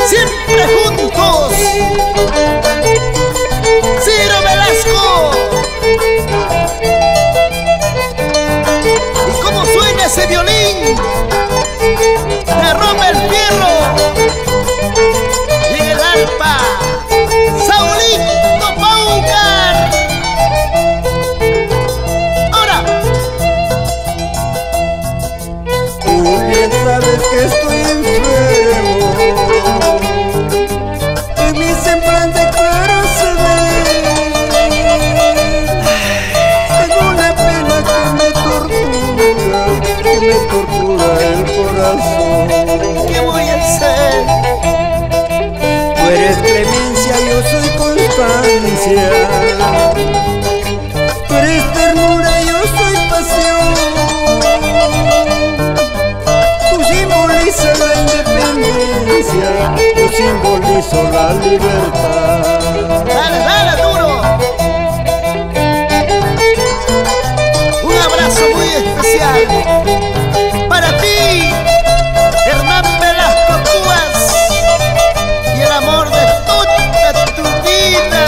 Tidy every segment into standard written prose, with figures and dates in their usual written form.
siempre juntos. Ciro Velasco. ¿Y cómo suena ese violín? Te rompe el fierro. Y en el arpa, Saulito Paucar. Ahora. Tú bien sabes que estoy enfermo, y mi semblante claro se ve. Tengo una pena que me tortura el corazón. ¿Qué voy a hacer? Tú eres clemencia, yo soy constancia. Tú eres ternura, yo soy pasión. Tú simbolizas la independencia, yo simbolizo la libertad. Dale, dale, duro. Un abrazo muy especial para ti, Hernán Velasco Cubas, y el amor de toda tu vida,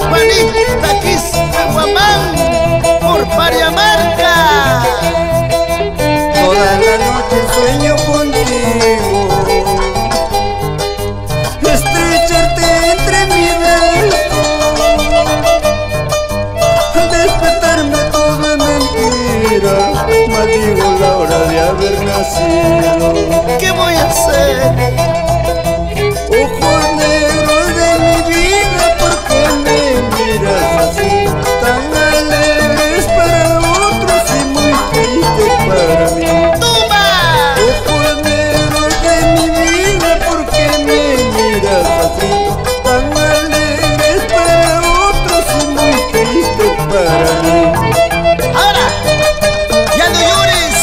Juanita Quispe Guamán, por Pariamarca. Toda la noche sueño contigo, estrecharte entre mi beso. Al despertarme todo es mentira, maldigo la hora de haber nacido. ¿Qué voy a hacer? Ojos negros de mi vida, ¿por qué me miras así? Tan alegres para otros y muy tristes para mí. ¡Toma! Ojos negros de mi vida, ¿por qué me miras así? Tan alegres para otros y muy tristes para mí. Ahora, ya no llores,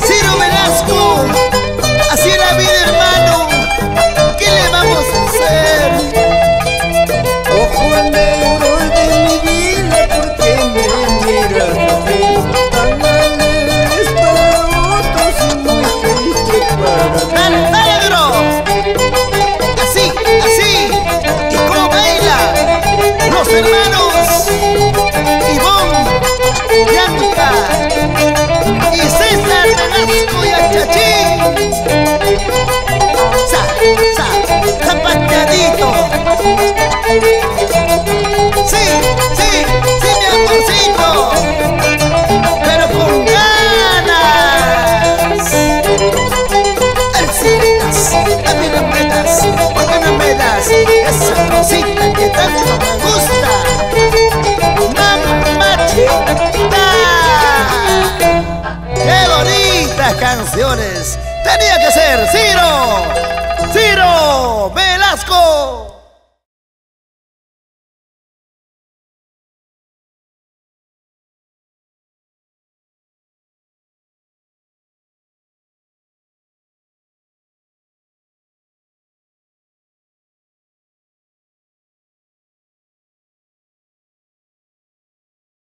Ciro Velasco. Así es la vida, hermano. ¿Qué le vamos a hacer? Ojos negros de mi vida, ¿por qué me miras así? Tan alegres para otros y muy tristes para mí. Dale, dale, duro. Así, así. ¿Y cómo baila? Los hermanos Ivonne, Bianca y César Velasco y Achachín. Zapateadito. Sí, sí, sí, mi amorcito, pero con ganas. Alcitas, a mí no me das, ¿por qué no me das esa cosita que tanto me gusta? Mamachita. ¡Qué bonitas canciones! Tenía que ser Ciro Velasco.